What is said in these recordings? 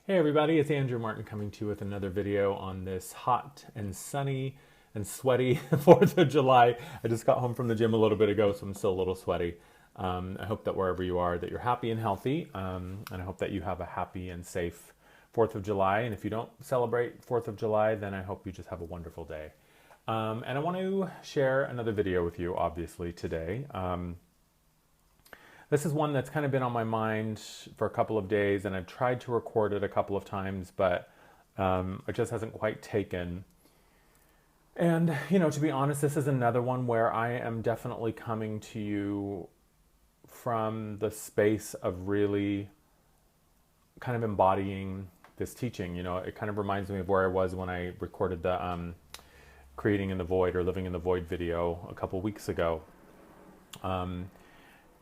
Hey everybody, it's Andrew Martin coming to you with another video on this hot and sunny and sweaty 4th of July. I just got home from the gym a little bit ago, so I'm still a little sweaty. I hope that wherever you are, that you're happy and healthy, and I hope that you have a happy and safe 4th of July. And if you don't celebrate 4th of July, then I hope you just have a wonderful day. And I want to share another video with you, obviously, today. This is one that's kind of been on my mind for a couple of days, and I've tried to record it a couple of times, but it just hasn't quite taken. And, to be honest, this is another one where I am definitely coming to you from the space of really kind of embodying this teaching. It kind of reminds me of where I was when I recorded the Creating in the Void or Living in the Void video a couple weeks ago.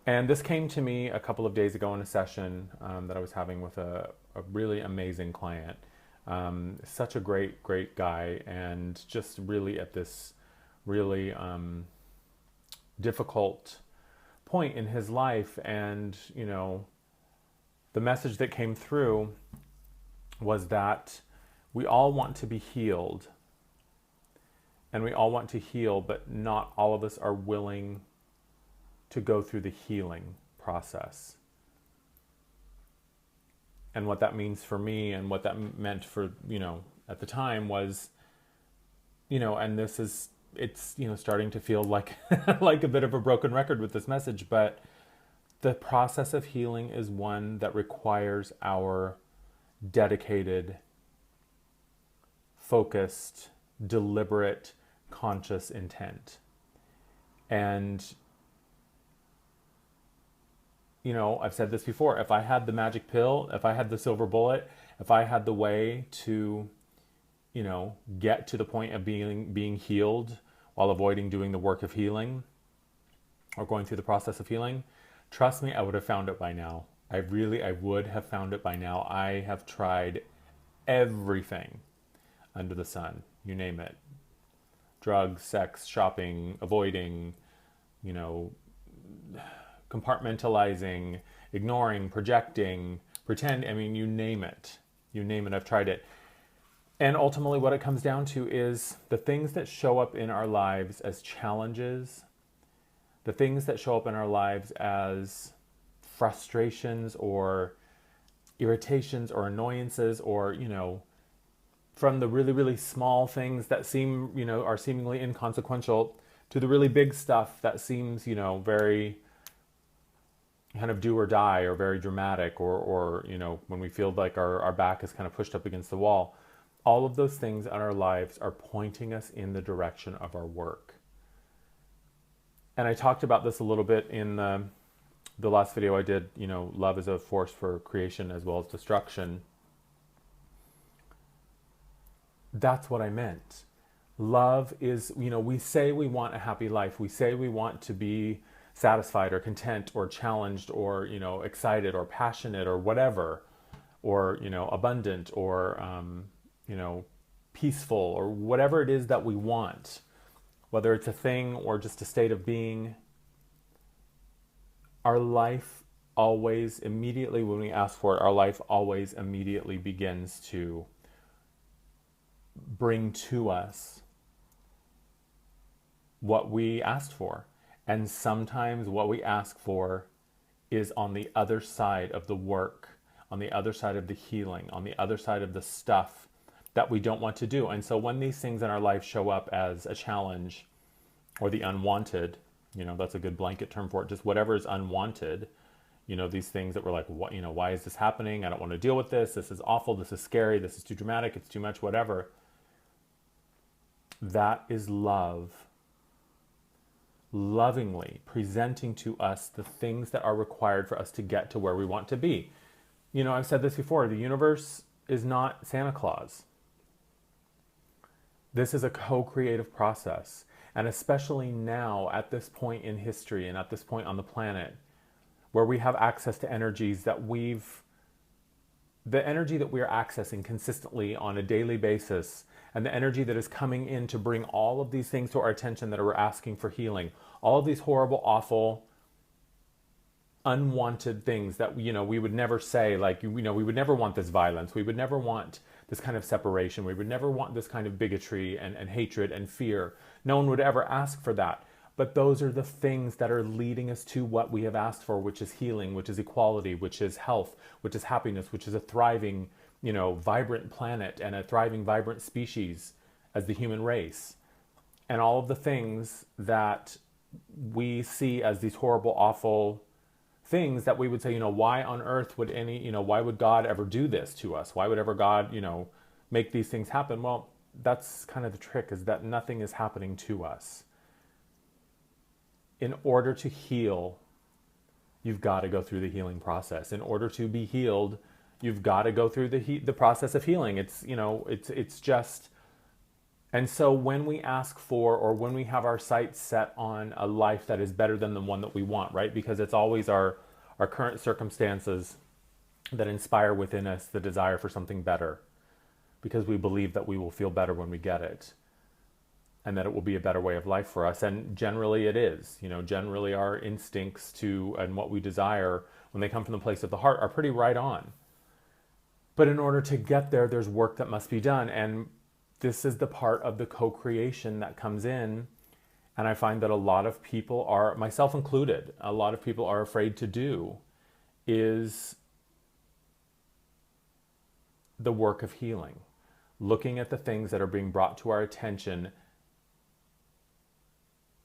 And this came to me a couple of days ago in a session that I was having with a really amazing client. Such a great guy, and just really at this really difficult point in his life. And, the message that came through was that we all want to be healed. And we all want to heal, but not all of us are willing to go through the healing process. And what that means for me, and what that meant for, at the time was, and it's starting to feel like like a bit of a broken record with this message, but the process of healing is one that requires our dedicated, focused, deliberate, conscious intent. And I've said this before, if I had the magic pill, if I had the silver bullet, if I had the way to, get to the point of being healed while avoiding doing the work of healing or going through the process of healing, trust me, I would have found it by now. I would have found it by now. I have tried everything under the sun, you name it. Drugs, sex, shopping, avoiding, compartmentalizing, ignoring, projecting, pretend, you name it. You name it, I've tried it. And ultimately what it comes down to is the things that show up in our lives as challenges, the things that show up in our lives as frustrations or irritations or annoyances, or, from the really, really small things that seem, are seemingly inconsequential, to the really big stuff that seems, very kind of do or die, or very dramatic, or when we feel like our back is kind of pushed up against the wall. All of those things in our lives are pointing us in the direction of our work. And I talked about this a little bit in the last video I did, love is a force for creation as well as destruction. That's what I meant. Love is, we say we want a happy life. We say we want to be satisfied or content or challenged or, excited or passionate or whatever, or, abundant or, peaceful, or whatever it is that we want, whether it's a thing or just a state of being. Our life always, immediately when we ask for it, our life always immediately begins to bring to us what we asked for. And sometimes what we ask for is on the other side of the work, on the other side of the healing, on the other side of the stuff that we don't want to do. And so when these things in our life show up as a challenge or the unwanted, that's a good blanket term for it, just whatever is unwanted, these things that we're like, what, why is this happening? I don't want to deal with this. This is awful. This is scary. This is too dramatic. It's too much, whatever. That is love. Lovingly presenting to us the things that are required for us to get to where we want to be. I've said this before, the universe is not Santa Claus. This is a co-creative process. And especially now, at this point in history and at this point on the planet, where we have access to energies that the energy that we are accessing consistently on a daily basis, and the energy that is coming in to bring all of these things to our attention that are asking for healing, all of these horrible, awful, unwanted things that, we would never say, like, we would never want this violence. We would never want this kind of separation. We would never want this kind of bigotry and hatred and fear. No one would ever ask for that. But those are the things that are leading us to what we have asked for, which is healing, which is equality, which is health, which is happiness, which is a thriving, vibrant planet and a thriving, vibrant species as the human race. And all of the things that we see as these horrible, awful things that we would say, why on earth would why would God ever do this to us? Why would ever God, make these things happen? Well, that's kind of the trick, is that nothing is happening to us. In order to heal, you've got to go through the healing process. In order to be healed, you've got to go through the process of healing. It's just, and so when we ask for, or when we have our sights set on a life that is better than the one that we want, right? Because it's always our current circumstances that inspire within us the desire for something better, because we believe that we will feel better when we get it, and that it will be a better way of life for us. And generally it is. Generally our instincts and what we desire, when they come from the place of the heart, are pretty right on. But in order to get there, there's work that must be done. And this is the part of the co-creation that comes in. And I find that a lot of people are, myself included, a lot of people are afraid to do, is the work of healing. Looking at the things that are being brought to our attention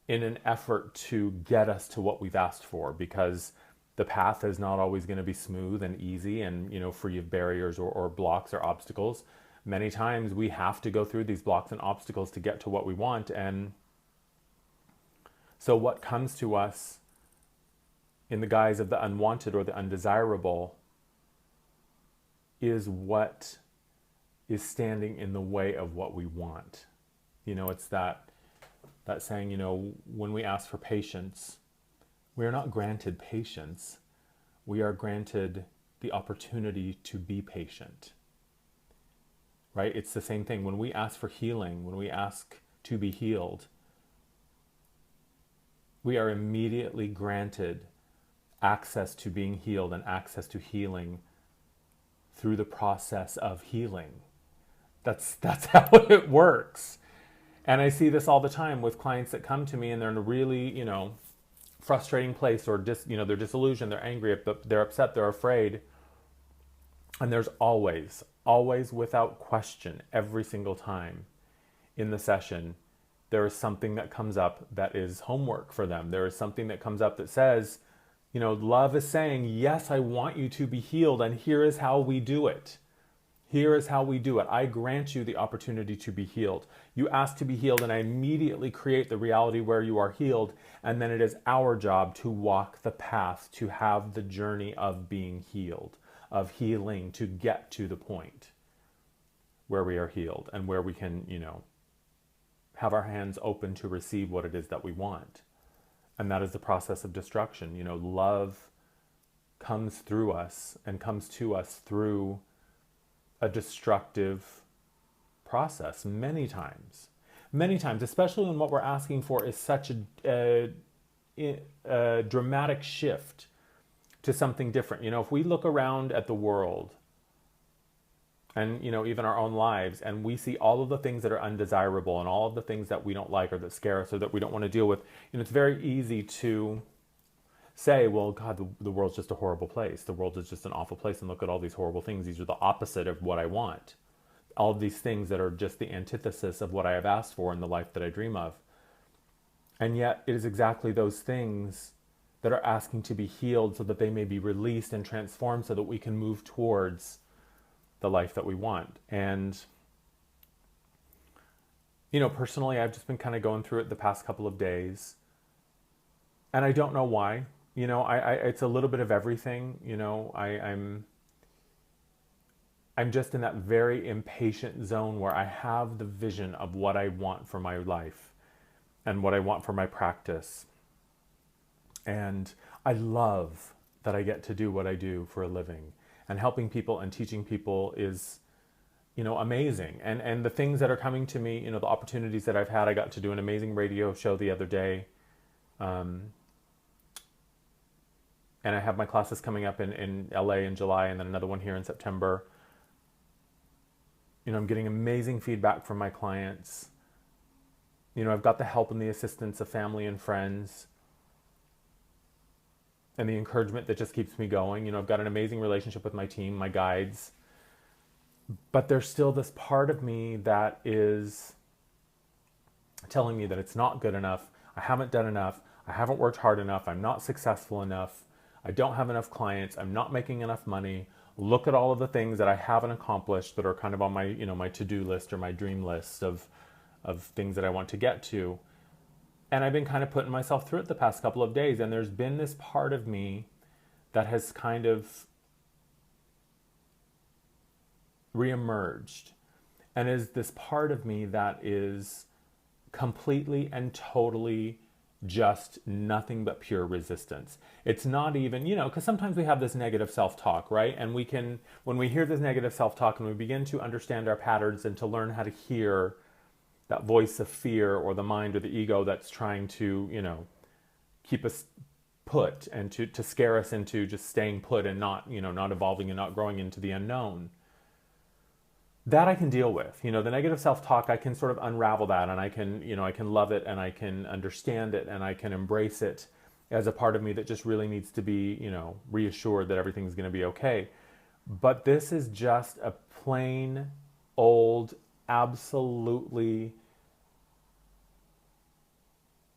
in an effort to get us to what we've asked for, because the path is not always going to be smooth and easy and, free of barriers or blocks or obstacles. Many times we have to go through these blocks and obstacles to get to what we want. And so what comes to us in the guise of the unwanted or the undesirable is what is standing in the way of what we want. It's that saying, when we ask for patience, we are not granted patience. We are granted the opportunity to be patient. Right? It's the same thing. When we ask for healing, when we ask to be healed, we are immediately granted access to being healed and access to healing through the process of healing. That's how it works. And I see this all the time with clients that come to me and they're in a really, frustrating place, or they're disillusioned, they're angry, they're upset, they're afraid. And there's always without question, every single time in the session, there is something that comes up that is homework for them. There is something that comes up that says, love is saying, yes, I want you to be healed, and here is how we do it. Here is how we do it. I grant you the opportunity to be healed. You ask to be healed, and I immediately create the reality where you are healed. And then it is our job to walk the path, to have the journey of being healed, of healing, to get to the point where we are healed and where we can, have our hands open to receive what it is that we want. And that is the process of destruction. Love comes through us and comes to us through a destructive process many times, especially when what we're asking for is such a dramatic shift to something different. If we look around at the world and, even our own lives, and we see all of the things that are undesirable and all of the things that we don't like or that scare us or that we don't want to deal with, it's very easy to say, well, God, the world's just a horrible place. The world is just an awful place, and look at all these horrible things. These are the opposite of what I want. All of these things that are just the antithesis of what I have asked for in the life that I dream of. And yet it is exactly those things that are asking to be healed so that they may be released and transformed so that we can move towards the life that we want. And, personally, I've just been kind of going through it the past couple of days. And I don't know why. It's a little bit of everything. I'm just in that very impatient zone where I have the vision of what I want for my life and what I want for my practice. And I love that I get to do what I do for a living. And helping people and teaching people is, amazing. And the things that are coming to me, the opportunities that I've had, I got to do an amazing radio show the other day. And I have my classes coming up in LA in July and then another one here in September. I'm getting amazing feedback from my clients. I've got the help and the assistance of family and friends and the encouragement that just keeps me going. I've got an amazing relationship with my team, my guides. But there's still this part of me that is telling me that it's not good enough. I haven't done enough. I haven't worked hard enough. I'm not successful enough. I don't have enough clients. I'm not making enough money. Look at all of the things that I haven't accomplished that are kind of on my, my to-do list or my dream list of things that I want to get to. And I've been kind of putting myself through it the past couple of days. And there's been this part of me that has kind of reemerged, and is this part of me that is completely and totally just nothing but pure resistance. It's not even, because sometimes we have this negative self-talk, right? And when we hear this negative self-talk and we begin to understand our patterns and to learn how to hear that voice of fear or the mind or the ego that's trying to, keep us put and to scare us into just staying put and not, not evolving and not growing into the unknown. That I can deal with. The negative self-talk, I can sort of unravel that, and I can love it, and I can understand it, and I can embrace it as a part of me that just really needs to be, reassured that everything's going to be okay. But this is just a plain old, absolutely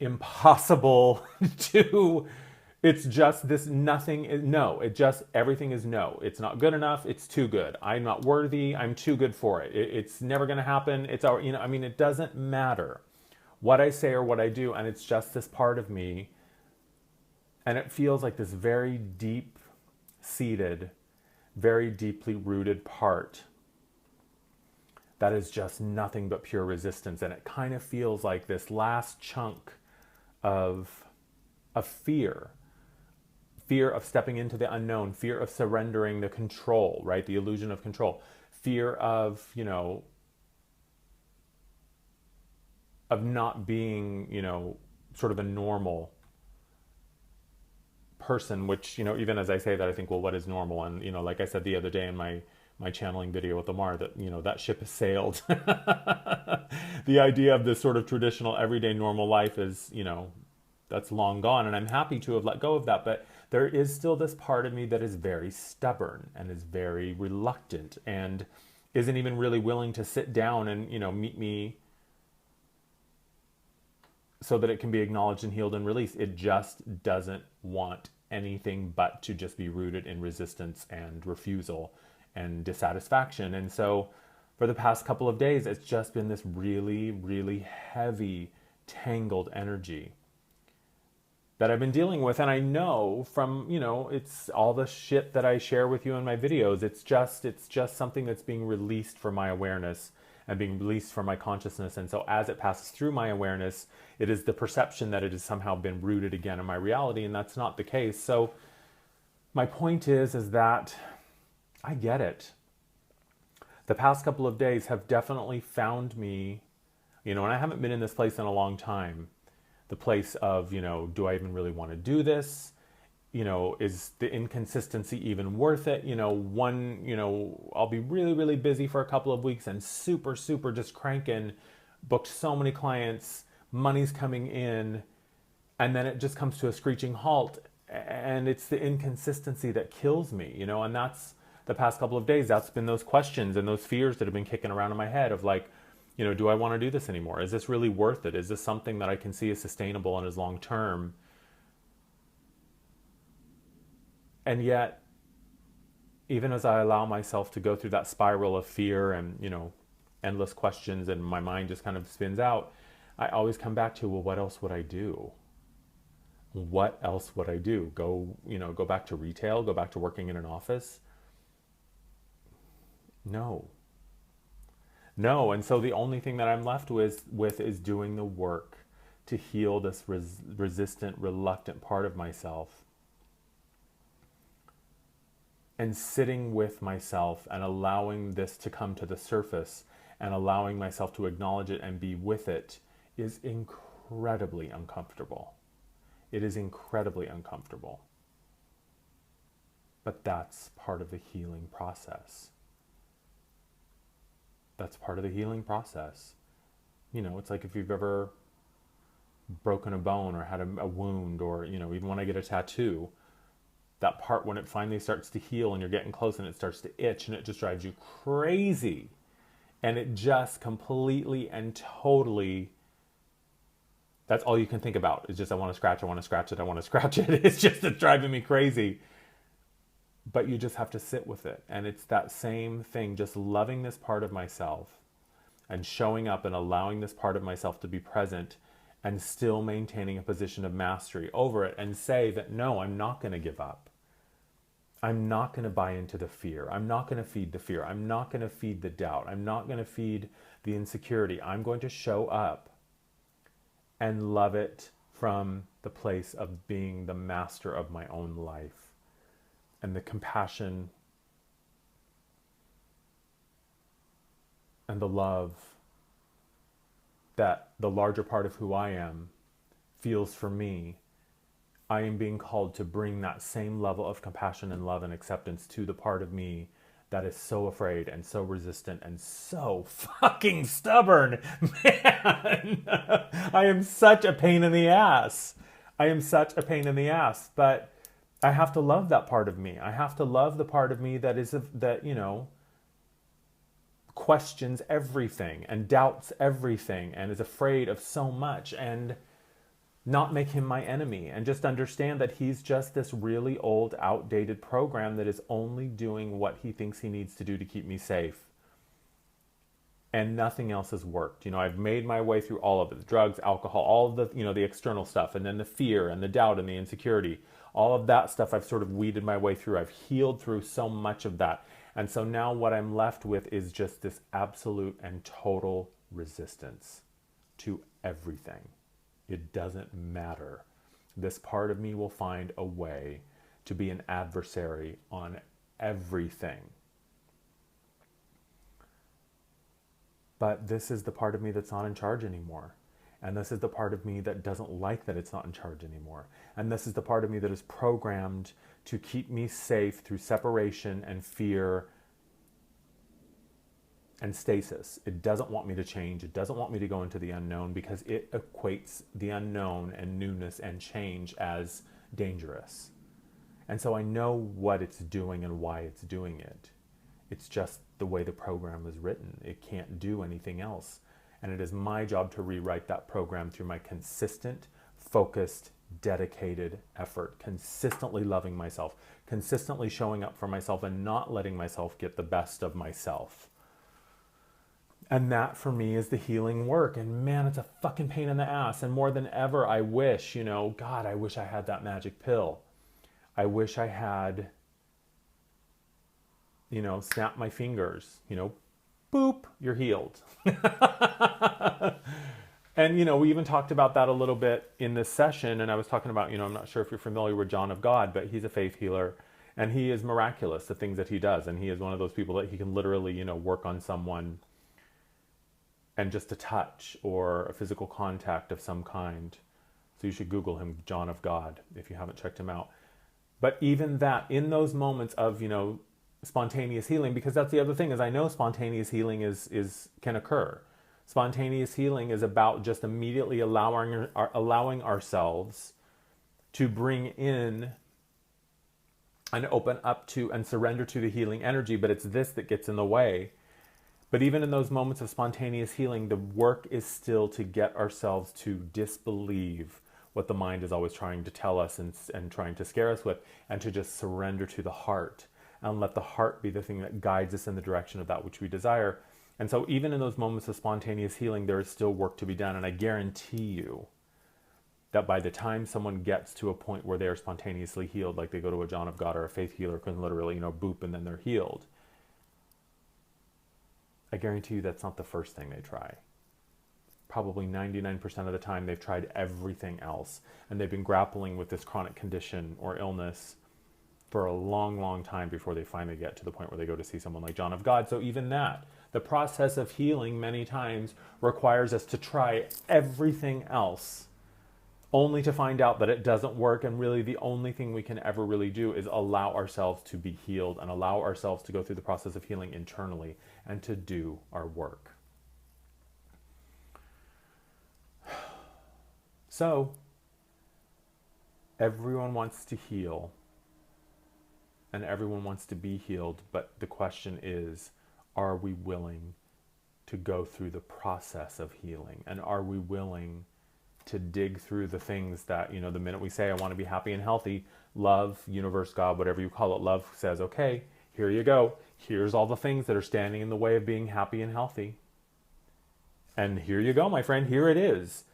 impossible to... It's just this nothing is no. Everything is no. It's not good enough. It's too good. I'm not worthy. I'm too good for it. It's never going to happen. It's our, it doesn't matter what I say or what I do. And it's just this part of me. And it feels like this very deep seated, very deeply rooted part that is just nothing but pure resistance. And it kind of feels like this last chunk of fear. Fear of stepping into the unknown, fear of surrendering the control, right? The illusion of control, fear of, of not being, sort of a normal person, which, even as I say that, I think, well, what is normal? And, like I said the other day in my channeling video with Amar, that, that ship has sailed. The idea of this sort of traditional everyday normal life is, that's long gone, and I'm happy to have let go of that. But there is still this part of me that is very stubborn and is very reluctant and isn't even really willing to sit down and, meet me so that it can be acknowledged and healed and released. It just doesn't want anything but to just be rooted in resistance and refusal and dissatisfaction. And so for the past couple of days, it's just been this really, really heavy, tangled energy that I've been dealing with. And I know from, it's all the shit that I share with you in my videos. It's just something that's being released from my awareness and being released from my consciousness. And so as it passes through my awareness, it is the perception that it has somehow been rooted again in my reality. And that's not the case. So my point is that I get it. The past couple of days have definitely found me, and I haven't been in this place in a long time. The place of, do I even really want to do this? Is the inconsistency even worth it? I'll be really, really busy for a couple of weeks and super, super just cranking, booked so many clients, money's coming in, and then it just comes to a screeching halt. And it's the inconsistency that kills me, and that's the past couple of days. That's been those questions and those fears that have been kicking around in my head of like, do I want to do this anymore? Is this really worth it? Is this something that I can see as sustainable and as long term? And yet, even as I allow myself to go through that spiral of fear and, endless questions, and my mind just kind of spins out, I always come back to, well, what else would I do? What else would I do? Go back to retail, go back to working in an office? No. And so the only thing that I'm left with is doing the work to heal this resistant, reluctant part of myself, and sitting with myself and allowing this to come to the surface and allowing myself to acknowledge it and be with it is incredibly uncomfortable. It is incredibly uncomfortable. But that's part of the healing process. That's part of the healing process. You know, it's like if you've ever broken a bone or had a wound, or, you know, even when I get a tattoo, that part when it finally starts to heal and you're getting close and it starts to itch and it just drives you crazy. And it just completely and totally, that's all you can think about. It's just, I want to scratch, I want to scratch it, I want to scratch it. It's just, it's driving me crazy. But you just have to sit with it. And it's that same thing, just loving this part of myself and showing up and allowing this part of myself to be present and still maintaining a position of mastery over it, and say that, no, I'm not going to give up. I'm not going to buy into the fear. I'm not going to feed the fear. I'm not going to feed the doubt. I'm not going to feed the insecurity. I'm going to show up and love it from the place of being the master of my own life. And the compassion and the love that the larger part of who I am feels for me, I am being called to bring that same level of compassion and love and acceptance to the part of me that is so afraid and so resistant and so fucking stubborn. Man, I am such a pain in the ass. I am such a pain in the ass, but I have to love that part of me. I have to love the part of me that is, that, you know, questions everything and doubts everything and is afraid of so much, and not make him my enemy, and just understand that he's just this really old, outdated program that is only doing what he thinks he needs to do to keep me safe. And nothing else has worked. You know, I've made my way through all of it, the drugs, alcohol, all of the, you know, the external stuff, and then the fear and the doubt and the insecurity, all of that stuff I've sort of weeded my way through. I've healed through so much of that. And so now what I'm left with is just this absolute and total resistance to everything. It doesn't matter. This part of me will find a way to be an adversary on everything. But this is the part of me that's not in charge anymore. And this is the part of me that doesn't like that it's not in charge anymore. And this is the part of me that is programmed to keep me safe through separation and fear and stasis. It doesn't want me to change. It doesn't want me to go into the unknown, because it equates the unknown and newness and change as dangerous. And so I know what it's doing and why it's doing it. It's just the way the program is written. It can't do anything else. And it is my job to rewrite that program through my consistent, focused, dedicated effort, consistently loving myself, consistently showing up for myself and not letting myself get the best of myself. And that for me is the healing work. And man, it's a fucking pain in the ass. And more than ever, I wish, you know, God, I wish I had that magic pill. I wish I had, you know, snap my fingers, you know, boop, you're healed. And, you know, we even talked about that a little bit in this session. And I was talking about, you know, I'm not sure if you're familiar with John of God, but he's a faith healer. And he is miraculous, the things that he does. And he is one of those people that he can literally, you know, work on someone and just a touch or a physical contact of some kind. So you should Google him, John of God, if you haven't checked him out. But even that, in those moments of, you know, spontaneous healing, because that's the other thing, is I know spontaneous healing can occur. Spontaneous healing is about just immediately allowing ourselves to bring in and open up to and surrender to the healing energy, but it's this that gets in the way. But even in those moments of spontaneous healing, the work is still to get ourselves to disbelieve what the mind is always trying to tell us and trying to scare us with, and to just surrender to the heart and let the heart be the thing that guides us in the direction of that which we desire. And so even in those moments of spontaneous healing, there is still work to be done. And I guarantee you that by the time someone gets to a point where they are spontaneously healed, like they go to a John of God or a faith healer, can literally, you know, boop, and then they're healed. I guarantee you that's not the first thing they try. Probably 99% of the time they've tried everything else, and they've been grappling with this chronic condition or illness for a long, long time before they finally get to the point where they go to see someone like John of God. So even that, the process of healing many times requires us to try everything else only to find out that it doesn't work. And really the only thing we can ever really do is allow ourselves to be healed and allow ourselves to go through the process of healing internally and to do our work. So everyone wants to heal and everyone wants to be healed, but the question is, are we willing to go through the process of healing? And are we willing to dig through the things that, you know, the minute we say, I want to be happy and healthy, love, universe, God, whatever you call it, love says, okay, here you go. Here's all the things that are standing in the way of being happy and healthy. And here you go, my friend, here it is.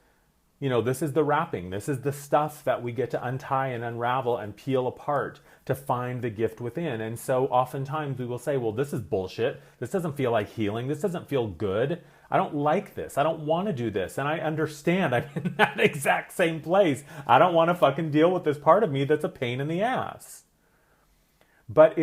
You know, this is the wrapping. This is the stuff that we get to untie and unravel and peel apart to find the gift within. And so oftentimes we will say, well, this is bullshit. This doesn't feel like healing. This doesn't feel good. I don't like this. I don't want to do this. And I understand I'm in that exact same place. I don't want to fucking deal with this part of me that's a pain in the ass. But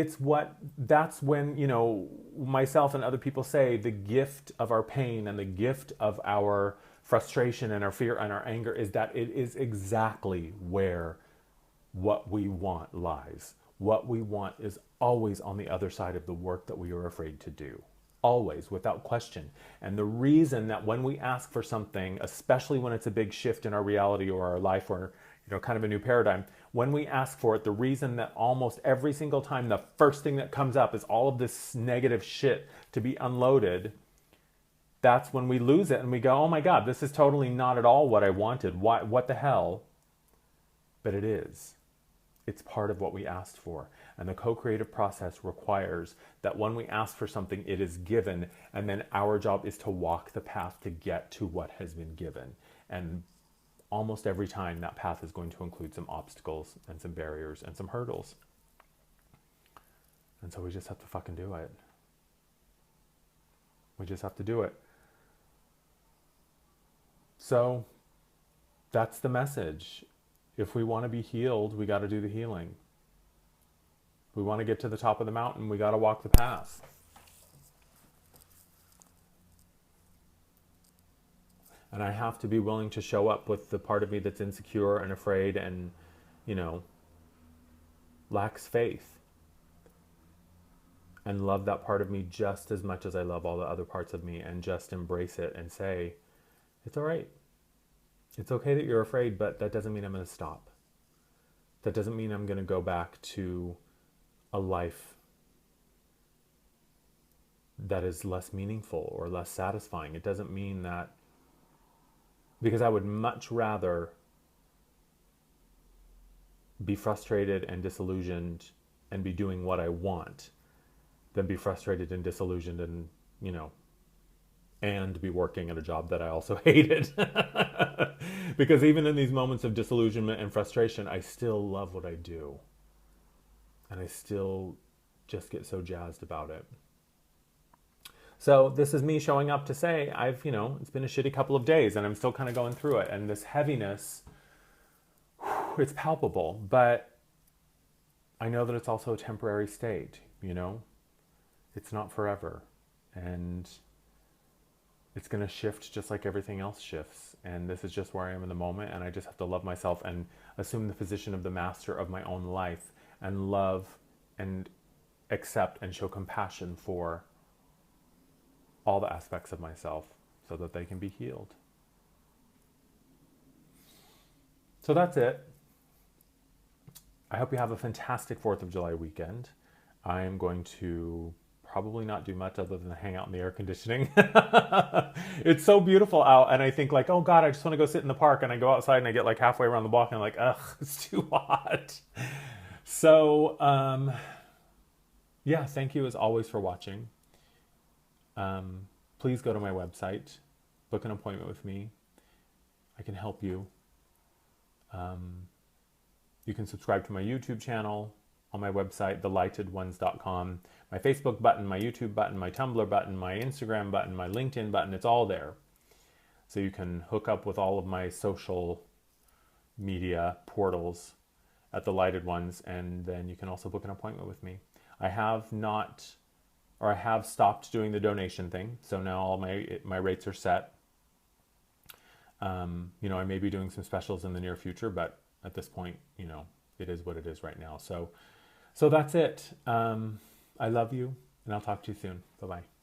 that's when, you know, myself and other people say the gift of our pain and the gift of our frustration and our fear and our anger is that it is exactly where what we want lies. What we want is always on the other side of the work that we are afraid to do. Always, without question. And the reason that when we ask for something, especially when it's a big shift in our reality or our life or, you know, kind of a new paradigm, when we ask for it, the reason that almost every single time the first thing that comes up is all of this negative shit to be unloaded, that's when we lose it and we go, oh my God, this is totally not at all what I wanted. What the hell? But it is. It's part of what we asked for. And the co-creative process requires that when we ask for something, it is given. And then our job is to walk the path to get to what has been given. And almost every time that path is going to include some obstacles and some barriers and some hurdles. And so we just have to fucking do it. We just have to do it. So that's the message. If we want to be healed, we got to do the healing. If we want to get to the top of the mountain, we got to walk the path. And I have to be willing to show up with the part of me that's insecure and afraid and, you know, lacks faith. And love that part of me just as much as I love all the other parts of me, and just embrace it and say, it's all right. It's okay that you're afraid, but that doesn't mean I'm going to stop. That doesn't mean I'm going to go back to a life that is less meaningful or less satisfying. It doesn't mean that, because I would much rather be frustrated and disillusioned and be doing what I want than be frustrated and disillusioned and, you know, and be working at a job that I also hated. Because even in these moments of disillusionment and frustration, I still love what I do. And I still just get so jazzed about it. So this is me showing up to say, it's been a shitty couple of days and I'm still kind of going through it. And this heaviness, it's palpable, but I know that it's also a temporary state, you know? It's not forever. And it's going to shift just like everything else shifts. And this is just where I am in the moment. And I just have to love myself and assume the position of the master of my own life and love and accept and show compassion for all the aspects of myself so that they can be healed. So that's it. I hope you have a fantastic 4th of July weekend. I am going to probably not do much other than hang out in the air conditioning. It's so beautiful out, and I think like, oh God, I just want to go sit in the park, and I go outside and I get like halfway around the block and I'm like, ugh, it's too hot. So, yeah, thank you as always for watching. Please go to my website, book an appointment with me. I can help you. You can subscribe to my YouTube channel on my website, thelightones.com. My Facebook button, my YouTube button, my Tumblr button, my Instagram button, my LinkedIn button, it's all there. So you can hook up with all of my social media portals at The Lighted Ones, and then you can also book an appointment with me. I have stopped doing the donation thing, so now all my rates are set. You know, I may be doing some specials in the near future, but at this point, you know, it is what it is right now. So that's it. I love you, and I'll talk to you soon. Bye-bye.